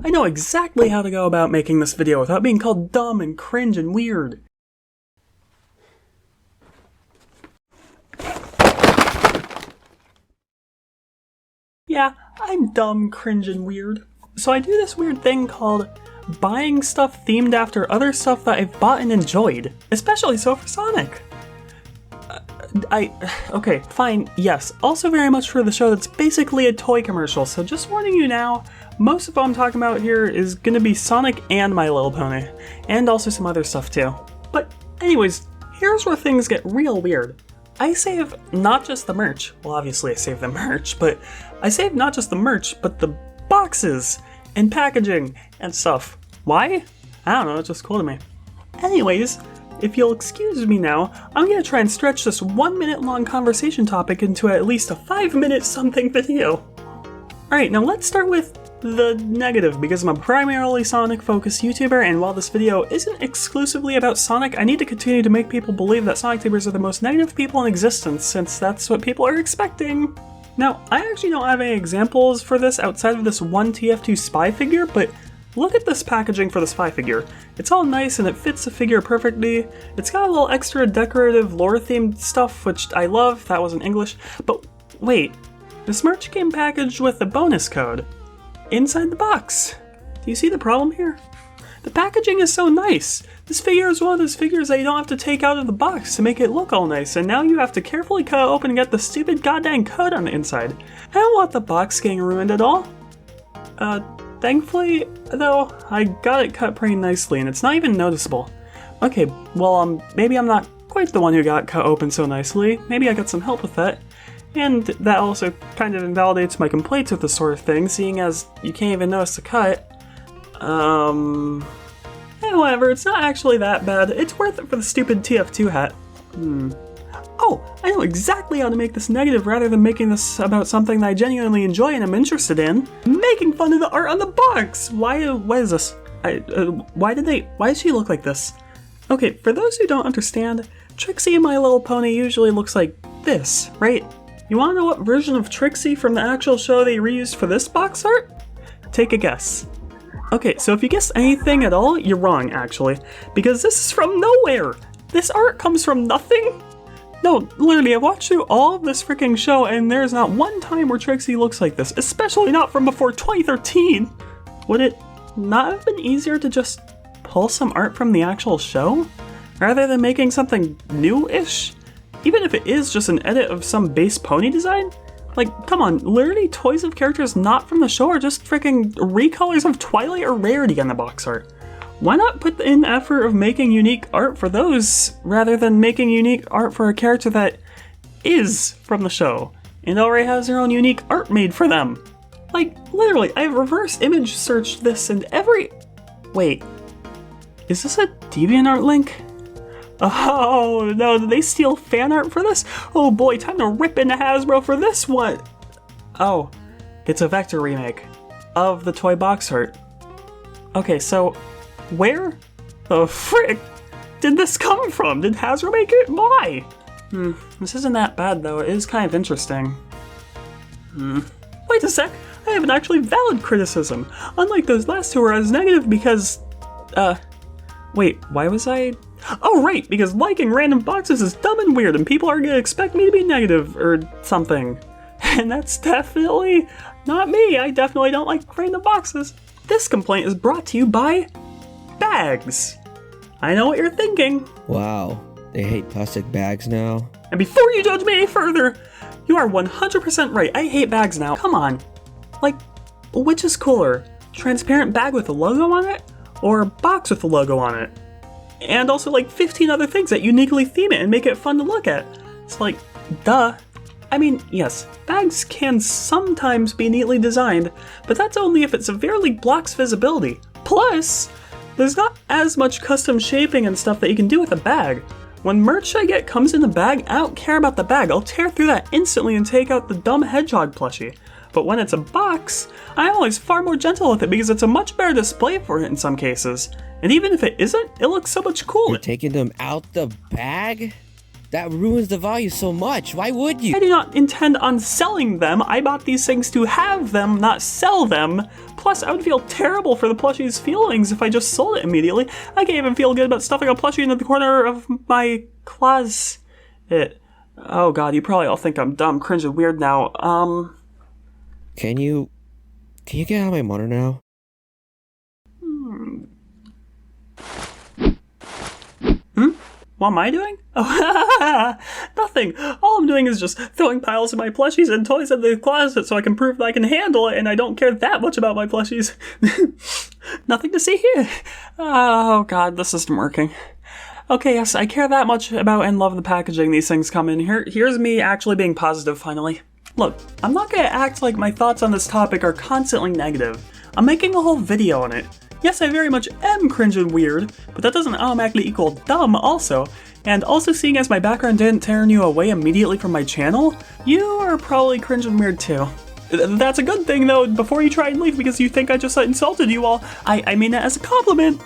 I know exactly how to go about making this video without being called dumb and cringe and weird. Yeah, I'm dumb, cringe, and weird. So I do this weird thing called buying stuff themed after other stuff that I've bought and enjoyed. Especially so for Sonic. Okay, fine, yes. Also very much for the show that's basically a toy commercial, so just warning you now, most of what I'm talking about here is gonna be Sonic and My Little Pony. And also some other stuff too. But anyways, here's where things get real weird. I save not just the merch, well obviously I save the merch, but I save not just the merch, but the boxes and packaging and stuff. Why? I don't know, it's just cool to me. Anyways, if you'll excuse me now, I'm gonna try and stretch this 1 minute long conversation topic into at least a 5-minute something video. Alright, now let's start with the negative, because I'm a primarily Sonic focused YouTuber, and while this video isn't exclusively about Sonic, I need to continue to make people believe that Sonic tubers are the most negative people in existence, since that's what people are expecting. Now, I actually don't have any examples for this outside of this one TF2 Spy figure, but look at this packaging for the Spy figure. It's all nice and it fits the figure perfectly. It's got a little extra decorative lore-themed stuff, which I love. That wasn't English. But wait, this merch came packaged with a bonus code inside the box. Do you see the problem here? The packaging is so nice. This figure is one of those figures that you don't have to take out of the box to make it look all nice, and now you have to carefully cut it open and get the stupid goddamn code on the inside. I don't want the box getting ruined at all. Thankfully, though, I got it cut pretty nicely and it's not even noticeable. Okay, well, maybe I'm not quite the one who got cut open so nicely. Maybe I got some help with that. And that also kind of invalidates my complaints with this sort of thing, seeing as you can't even notice the cut. Whatever, it's not actually that bad. It's worth it for the stupid TF2 hat. Oh, I know exactly how to make this negative rather than making this about something that I genuinely enjoy and am interested in. Making fun of the art on the box! Why is this? Why does she look like this? Okay, for those who don't understand, Trixie in My Little Pony usually looks like this, right? You wanna know what version of Trixie from the actual show they reused for this box art? Take a guess. Okay, so if you guessed anything at all, you're wrong, actually. Because this is from nowhere! This art comes from nothing? No, literally, I've watched through all of this freaking show, and there's not one time where Trixie looks like this, especially not from before 2013! Would it not have been easier to just pull some art from the actual show? Rather than making something new-ish? Even if it is just an edit of some base pony design? Like, come on, literally toys of characters not from the show are just freaking recolors of Twilight or Rarity on the box art. Why not put in the effort of making unique art for those, rather than making unique art for a character that is from the show, and already has their own unique art made for them? Like, literally, I've reverse image searched this and every... Wait, is this a DeviantArt link? Oh no, did they steal fan art for this? Oh boy, time to rip into Hasbro for this one! Oh, it's a vector remake of the toy box art. Okay, so where the frick did this come from? Did Hasbro make it? Why? This isn't that bad though, it is kind of interesting. Wait a sec, I have an actually valid criticism. Unlike those last two where I was negative because, wait, why was I? Oh right, because liking random boxes is dumb and weird and people are gonna expect me to be negative or something. And that's definitely not me, I definitely don't like random boxes. This complaint is brought to you by bags. I know what you're thinking. Wow, they hate plastic bags now? And before you judge me any further, you are 100% right, I hate bags now. Come on. Like, which is cooler? Transparent bag with a logo on it? Or box with a logo on it? And also like 15 other things that uniquely theme it and make it fun to look at. It's like, duh. I mean, yes, bags can sometimes be neatly designed, but that's only if it severely blocks visibility. Plus, there's not as much custom shaping and stuff that you can do with a bag. When merch I get comes in the bag, I don't care about the bag. I'll tear through that instantly and take out the dumb hedgehog plushie. But when it's a box, I'm always far more gentle with it because it's a much better display for it in some cases. And even if it isn't, it looks so much cooler. You're taking them out the bag? That ruins the value so much. Why would you? I do not intend on selling them. I bought these things to have them, not sell them. Plus, I would feel terrible for the plushie's feelings if I just sold it immediately. I can't even feel good about stuffing a plushie into the corner of my closet. Oh god, you probably all think I'm dumb, cringe, and weird now. Can you get out of my monitor now? What am I doing? Oh, nothing. All I'm doing is just throwing piles of my plushies and toys into the closet so I can prove that I can handle it and I don't care that much about my plushies. Nothing to see here. Oh god, this isn't working. Okay, yes, I care that much about and love the packaging these things come in. Here's me actually being positive, finally. Look, I'm not gonna act like my thoughts on this topic are constantly negative. I'm making a whole video on it. Yes, I very much am cringe and weird, but that doesn't automatically equal dumb also. And also, seeing as my background didn't turn you away immediately from my channel, you are probably cringe and weird too. That's a good thing though, before you try and leave because you think I just insulted you all. I mean that as a compliment.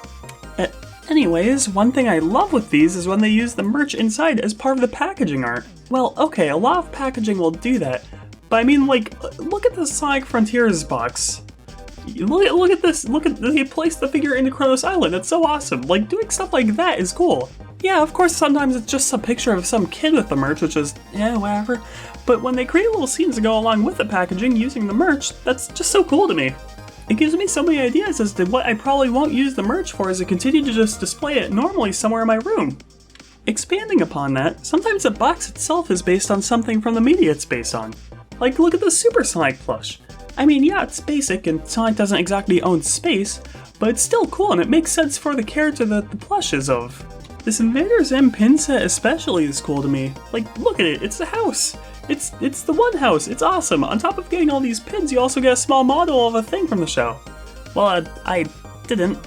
Anyways, one thing I love with these is when they use the merch inside as part of the packaging art. Well, okay, a lot of packaging will do that, but I mean, like, look at the Sonic Frontiers box. Look at this, they placed the figure into Kronos Island, it's so awesome. Like, doing stuff like that is cool. Yeah, of course, sometimes it's just a picture of some kid with the merch, which is, whatever. But when they create little scenes to go along with the packaging using the merch, that's just so cool to me. It gives me so many ideas as to what I probably won't use the merch for as I continue to just display it normally somewhere in my room. Expanding upon that, sometimes the box itself is based on something from the media it's based on. Like, look at the Super Sonic plush. I mean, yeah, it's basic and Sonic doesn't exactly own space, but it's still cool and it makes sense for the character that the plush is of. This Invader Zim pin set especially is cool to me. Like, look at it, it's the house. It's the one house, it's awesome. On top of getting all these pins, you also get a small model of a thing from the show. Well, I didn't,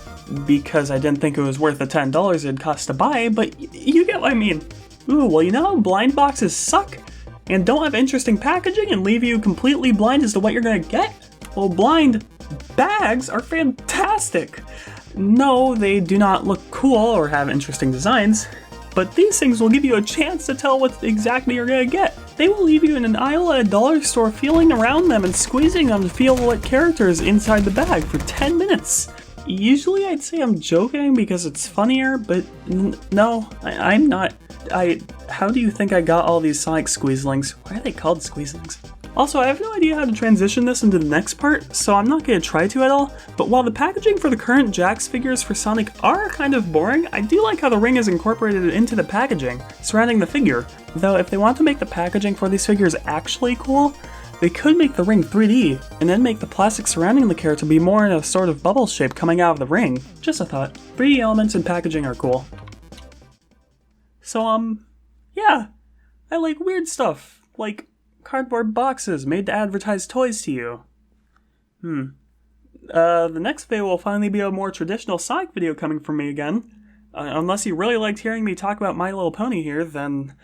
because I didn't think it was worth the $10 it'd cost to buy, but you get what I mean. Ooh, well, you know, blind boxes suck and don't have interesting packaging and leave you completely blind as to what you're gonna get? Well, blind bags are fantastic. No, they do not look cool or have interesting designs, but these things will give you a chance to tell what exactly you're gonna get. They will leave you in an aisle at a dollar store feeling around them and squeezing them to feel what character is inside the bag for 10 minutes. Usually I'd say I'm joking because it's funnier, but no, I'm not. How do you think I got all these Sonic Squeezlings? Why are they called Squeezlings? Also, I have no idea how to transition this into the next part, so I'm not going to try to at all, but while the packaging for the current Jax figures for Sonic are kind of boring, I do like how the ring is incorporated into the packaging surrounding the figure. Though if they want to make the packaging for these figures actually cool, they could make the ring 3D, and then make the plastic surrounding the character be more in a sort of bubble shape coming out of the ring. Just a thought. 3D elements and packaging are cool. So, yeah, I like weird stuff, like cardboard boxes made to advertise toys to you. The next video will finally be a more traditional Sonic video coming from me again. Unless you really liked hearing me talk about My Little Pony here, then,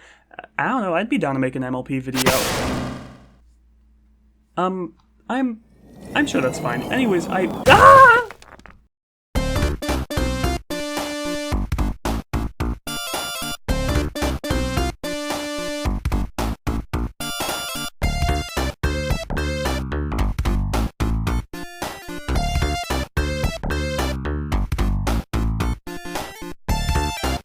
I don't know, I'd be down to make an MLP video. I'm sure that's fine. Anyways,